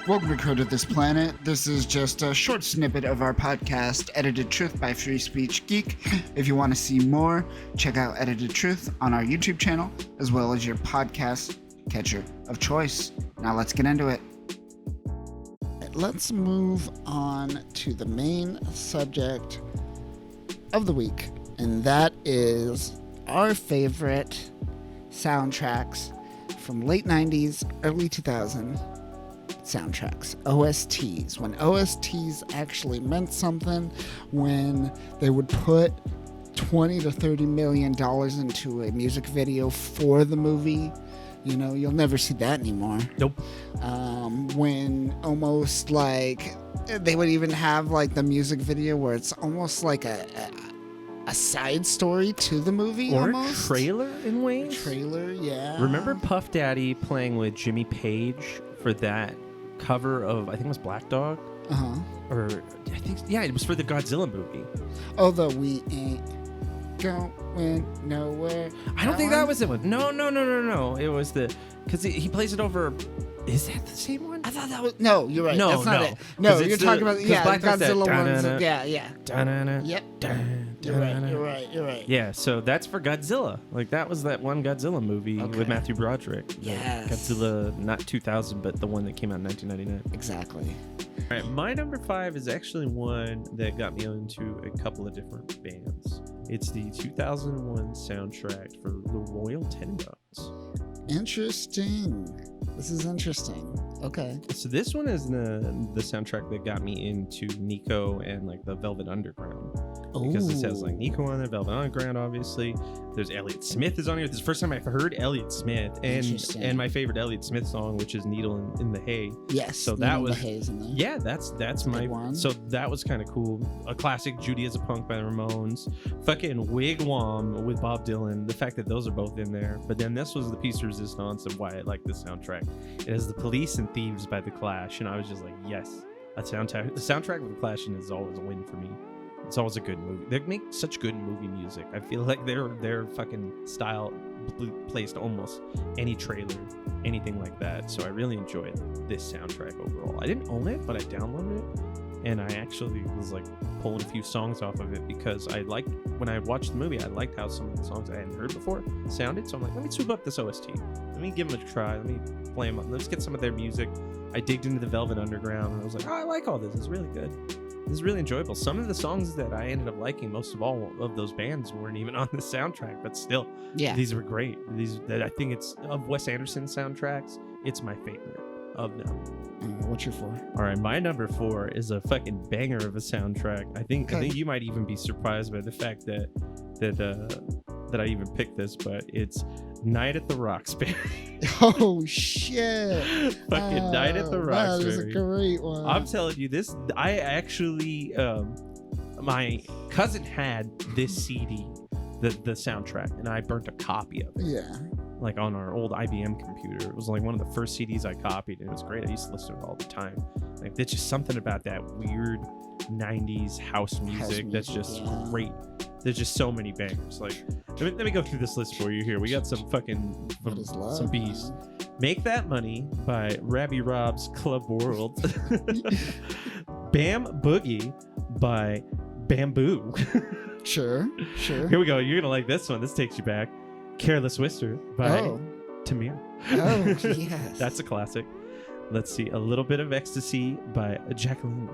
Welcome to Code of This Planet. This is just a short snippet of our podcast, Edited Truth by Free Speech Geek. If you want to see more, check out Edited Truth on our YouTube channel, as well as your podcast catcher of choice. Now let's get into it. Let's move on to the main subject of the week, and that is our favorite soundtracks from late 90s, early 2000s. Soundtracks, OSTs, when OSTs actually meant something, when they would put $20 to $30 million into a music video for the movie. You know, you'll never see that anymore. Nope. When almost like they would even have like the music video where it's almost like a side story to the movie, or almost. A trailer in ways. Trailer, yeah. Remember Puff Daddy playing with Jimmy Page for that cover of, I think it was Black Dog? Uh-huh. Or, I think, yeah, it was for the Godzilla movie. Oh, the We Ain't Going Nowhere. I don't think that was it. No. It was because he plays it over. Is that the same one? I thought that was. No, you're right. No, that's not no. it. No, you're talking about Black Dog's Godzilla that, ones. Yeah. Da-na-na, Yep. da-na-na. You're right. Yeah, so that's for Godzilla. Like, that was that one Godzilla movie with Matthew Broderick. Yes. Godzilla, not 2000, but the one that came out in 1999. Exactly. All right, my number 5 is actually one that got me into a couple of different bands. It's the 2001 soundtrack for The Royal Tenenbaums. Interesting. This is interesting. Okay. So this one is the soundtrack that got me into Nico and like the Velvet Underground. Because it says like Nico on there, Velvet Underground, obviously. There's Elliott Smith is on here. This is the first time I've heard Elliott Smith, and my favorite Elliott Smith song, which is Needle in the Hay. Yes. So that was the Hay's in there. Yeah, that's my one. So that was kind of cool. A classic Judy as a Punk by the Ramones. Fucking Wigwam with Bob Dylan. The fact that those are both in there. But then this was the piece of resistance of why I like this soundtrack. It has The Police and Thieves by The Clash, and I was just like, yes, the soundtrack of The Clash is always a win for me. It's always a good movie. They make such good movie music. I feel like their fucking style placed almost any trailer, anything like that. So I really enjoyed this soundtrack overall. I didn't own it, but I downloaded it, and I actually was like pulling a few songs off of it because I liked, when I watched the movie, I liked how some of the songs I hadn't heard before sounded. So I'm like, let me swoop up this OST. Let me give them a try. Let me play them up. Let's get some of their music. I digged into the Velvet Underground, and I was like, oh, I like all this. It's really good. This is really enjoyable. Some of the songs that I ended up liking, most of all of those bands, weren't even on the soundtrack, but still, these were great. I think it's of Wes Anderson's soundtracks, it's my favorite of them. What's your 4? All right, my number 4 is a fucking banger of a soundtrack. I think you might even be surprised by the fact that I even picked this, but it's Night at the Roxbury. Oh shit! Fucking Night at the Roxbury. That is a great one. I'm telling you, this, I actually, my cousin had this CD, the soundtrack, and I burnt a copy of it. Yeah. Like on our old IBM computer. It was like one of the first CDs I copied, and it was great. I used to listen to it all the time. Like, there's just something about that weird 90s house music that's just great. There's just so many bangers. Like, let me go through this list for you here. We got some fucking some beasts. Make That Money by Rabbi Rob's Club World. Bam Boogie by Bamboo. Sure. Here we go. You're gonna like this one. This takes you back. Careless Whisper by Tamir. Oh, yes. That's a classic. Let's see. A Little Bit of Ecstasy by Jacqueline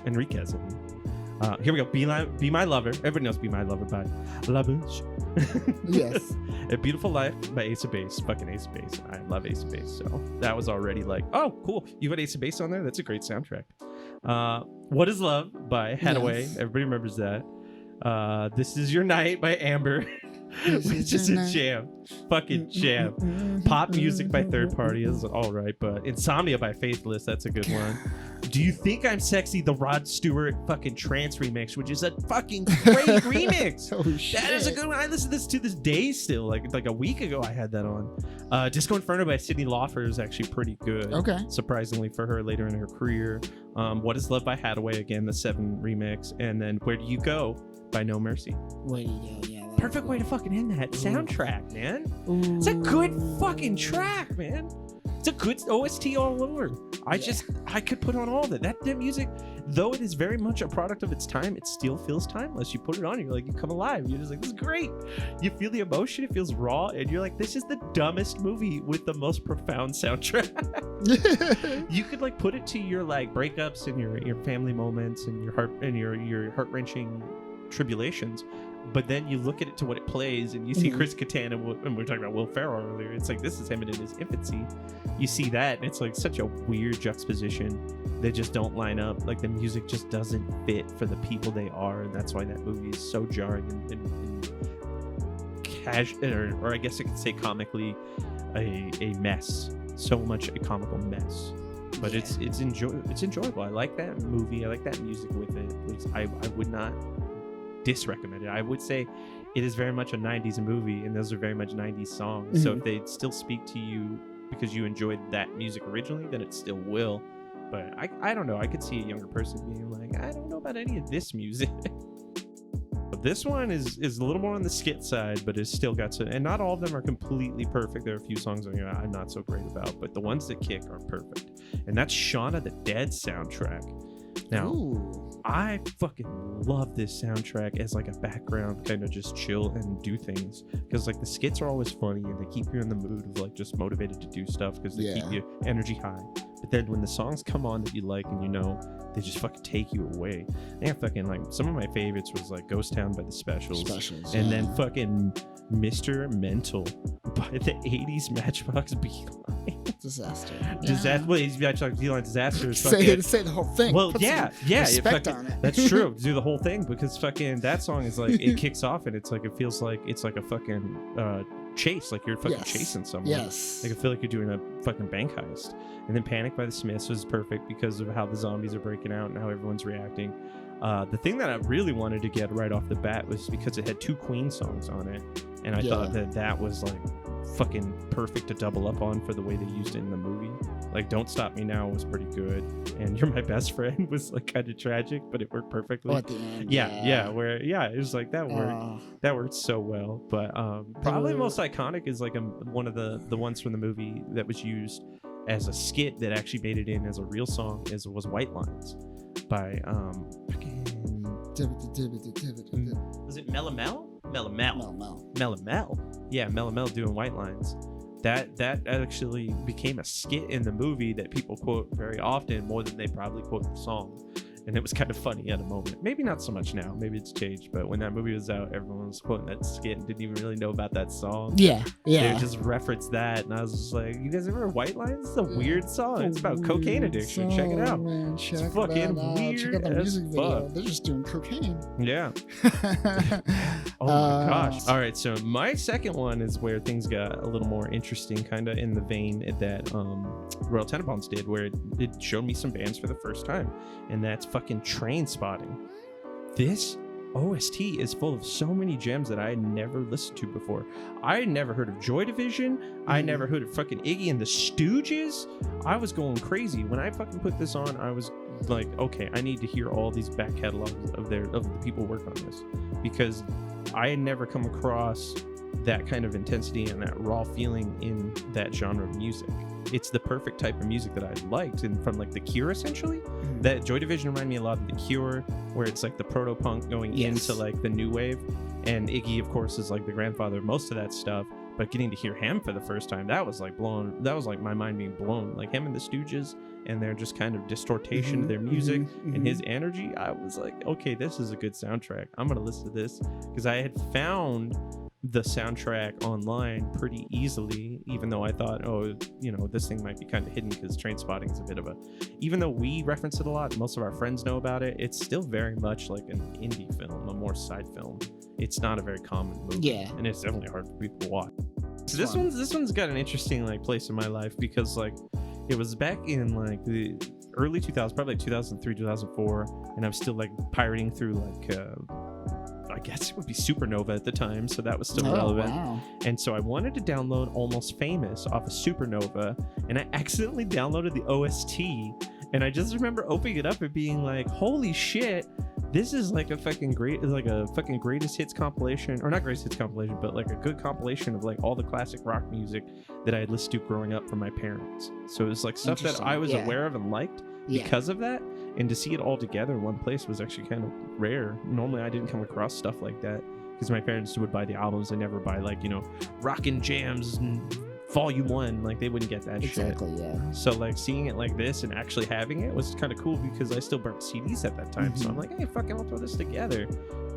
Enriquez. Here we go. Be My Lover. Everybody knows Be My Lover by La Bouche. Yes. A Beautiful Life by Ace of Base. Fucking Ace of Base. I love Ace of Base. So that was already like, oh, cool. You got Ace of Base on there? That's a great soundtrack. What Is Love by Hathaway. Yes. Everybody remembers that. This Is Your Night by Amber. Which is a jam. Fucking jam. Pop Music by Third Party is all right, but Insomnia by Faithless, that's a good one. Do You Think I'm Sexy? The Rod Stewart fucking trance remix, which is a fucking great remix. Oh, shit. That is a good one. I listen to this to this day still. Like a week ago I had that on. Disco Inferno by Cyndi Lauper is actually pretty good. Okay. Surprisingly for her later in her career. What Is Love by Hathaway, again, the 7 remix. And then Where Do You Go by No Mercy. Where Do You Go, yeah. Perfect way to fucking end that soundtrack, man. Ooh. It's a good fucking track, man. It's a good OST all over. I could put on all of it. That music, though it is very much a product of its time, it still feels timeless. You put it on, you're like, you come alive. You're just like, this is great. You feel the emotion, it feels raw, and you're like, this is the dumbest movie with the most profound soundtrack. You could like put it to your like breakups and your family moments and your heart-wrenching tribulations. But then you look at it to what it plays, and you see Chris Kattan, and we were talking about Will Ferrell earlier. It's like, this is him in his infancy. You see that, and it's like such a weird juxtaposition. They just don't line up. Like, the music just doesn't fit for the people they are, and that's why that movie is so jarring and casual, or I guess I could say comically, a mess. So much a comical mess. But it's enjoyable. I like that movie. I like that music with it. I would not disrecommend it. I would say it is very much a 90s movie, and those are very much 90s songs. So if they still speak to you because you enjoyed that music originally, then it still will. But I don't know. I could see a younger person being like, I don't know about any of this music. But this one is a little more on the skit side, but it's still got some, and not all of them are completely perfect. There are a few songs on here I'm not so great about, but the ones that kick are perfect. And that's Shaun of the Dead soundtrack. Now, I fucking love this soundtrack as like a background, kind of just chill and do things, because like the skits are always funny and they keep you in the mood of like just motivated to do stuff because they keep your energy high. But then when the songs come on that you like and you know, they just fucking take you away. They have fucking like, some of my favorites was like Ghost Town by the Specials, and then fucking Mr. Mental by the 80s Matchbox Beeline. Disaster. Well, Matchbox Beeline Disaster is fucking... Say the whole thing. Well, Put respect on it. That's true. Do the whole thing, because fucking that song is like, it kicks off and it's like, it feels like it's like a fucking chase, like you're fucking chasing someone. Yes. Like I feel like you're doing a fucking bank heist. And then Panic by the Smiths was perfect because of how the zombies are breaking out and how everyone's reacting. The thing that I really wanted to get right off the bat was because it had 2 Queen songs on it, and I thought that was like fucking perfect to double up on for the way they used it in the movie. Like Don't Stop Me Now was pretty good, and You're My Best Friend was like kind of tragic, but it worked perfectly. At the end, it was like that worked. That worked so well. But probably the most iconic is like one of the ones from the movie that was used as a skit that actually made it in as a real song was White Lines by was it Mel Mel? Yeah, Mel Mel doing White Lines. That actually became a skit in the movie that people quote very often, more than they probably quote the song. And it was kind of funny at a moment. Maybe not so much now. Maybe it's changed. But when that movie was out, everyone was quoting that skit and didn't even really know about that song. Yeah. They just referenced that. And I was just like, you guys ever heard White Lines? It's a weird song. It's about cocaine addiction. Check it out. Man, it's fucking weird. Check out the music video. They're just doing cocaine. Yeah. Oh my gosh. All right. So my second one is where things got a little more interesting, kind of in the vein that Royal Tenenbaums did, where it showed me some bands for the first time. And that's fucking Train Spotting. This OST is full of so many gems that I had never listened to before. I had never heard of Joy Division. I never heard of fucking Iggy and the Stooges. I was going crazy when I fucking put this on. I was like, okay, I need to hear all these back catalogs of the people working on this, because I had never come across that kind of intensity and that raw feeling in that genre of music. It's the perfect type of music that I liked, and from like The Cure, essentially. That Joy Division reminded me a lot of The Cure, where it's like the proto-punk going into like the new wave, and Iggy, of course, is like the grandfather of most of that stuff. But getting to hear him for the first time, that was like my mind being blown. Like him and the Stooges and their just kind of distortion of their music and his energy. I was like, okay, this is a good soundtrack. I'm gonna listen to this, because I had found the soundtrack online pretty easily, even though I thought, this thing might be kind of hidden, because Train Spotting is a bit of even though we reference it a lot, most of our friends know about it, it's still very much like an indie film, a more side film. It's not a very common movie, and it's definitely hard for people to watch. So this one's got an interesting like place in my life, because like it was back in like the early 2000s, probably like 2003, 2004, and I was still like pirating through like I guess it would be Supernova at the time, so that was still relevant. Wow. And so I wanted to download Almost Famous off of Supernova, and I accidentally downloaded the OST, and I just remember opening it up and being like, holy shit, this is like a fucking greatest hits compilation, or not greatest hits compilation, but like a good compilation of like all the classic rock music that I had listened to growing up from my parents. So it was like stuff that I was aware of and liked because of that, and to see it all together in one place was actually kind of rare. Normally I didn't come across stuff like that because my parents would buy the albums. They never buy like, you know, Rockin' Jams and Volume 1, like they wouldn't get that shit. Exactly, yeah. So like seeing it like this and actually having it was kind of cool because I still burnt CDs at that time. So I'm like, hey, fucking, I'll throw this together.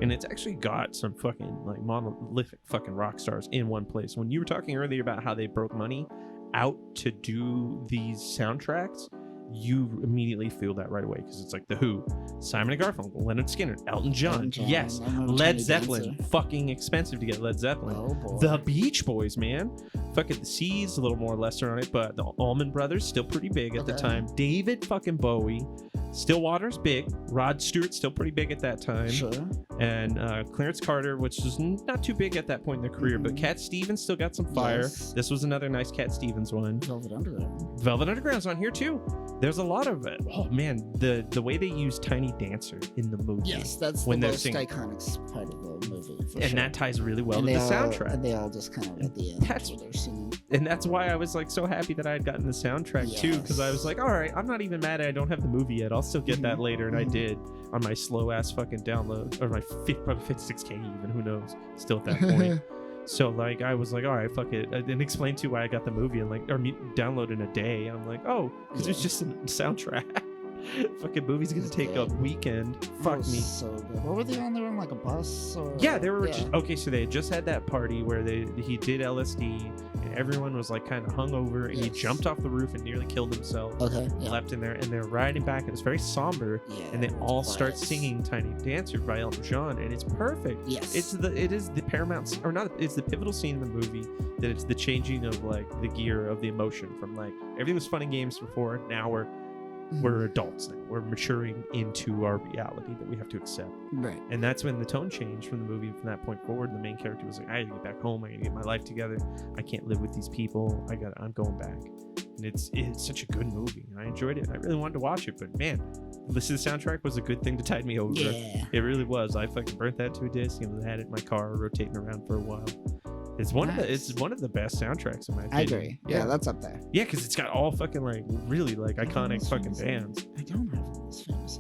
And it's actually got some fucking like monolithic fucking rock stars in one place. When you were talking earlier about how they broke money out to do these soundtracks, you immediately feel that right away because it's like The Who, Simon and Garfunkel, Leonard Skinner, Elton John. Yes, Led Zeppelin. Fucking expensive to get Led Zeppelin. Oh, boy. The Beach Boys, man. Fucking The Seas, a little more lesser on it, but the Allman Brothers still pretty big at the time. David fucking Bowie, Stillwater's big. Rod Stewart still pretty big at that time. Sure. And Clarence Carter, which was not too big at that point in their career, but Cat Stevens still got some fire. Yes. This was another nice Cat Stevens one. Velvet Underground. Velvet Underground's on here too. There's a lot of it. Oh man, the way they use Tiny Dancer in the movie. Yes, that's when the they're most singing. iconic part of the movie. And that ties really well to the soundtrack. And they all just kind of at the end. That's where they're singing. And that's why I was like so happy that I had gotten the soundtrack too, because I was like, all right, I'm not even mad I don't have the movie yet. I'll still get that later, and I did on my slow ass fucking download, or my probably 56K even, who knows, still at that point. So like I was like, all right, fuck it, and explain to why I got the movie and like, or download in a day. And I'm like, oh, because it's just a soundtrack. Fucking movie's gonna take a weekend. Fuck me. So good. What were they on? They were on like a bus or? Yeah, they were. Okay, so they had just had that party where he did LSD and everyone was like kind of hungover, and he jumped off the roof and nearly killed himself. Okay. Leapt in there, and they're riding back, and it's very somber. Yeah. And they all start singing "Tiny Dancer" by Elton John, and it's perfect. Yes. It is the paramount, or not? It's the pivotal scene in the movie that it's the changing of like the gear of the emotion from like everything was fun and games before. Now we're adults now. We're maturing into our reality that we have to accept. Right. And that's when the tone changed from the movie. From that point forward, the main character was like, I gotta get back home. I gotta get my life together. I can't live with these people. I'm going back. And it's it's such a good movie. And I enjoyed it. I really wanted to watch it, but man, listen to the soundtrack was a good thing to tide me over. Yeah. It really was. I fucking burnt that to a disc and had it in my car rotating around for a while. It's one of the best soundtracks in my opinion. I agree. Yeah, that's up there. Yeah, because it's got all fucking like really like iconic fucking bands. I don't have this famous.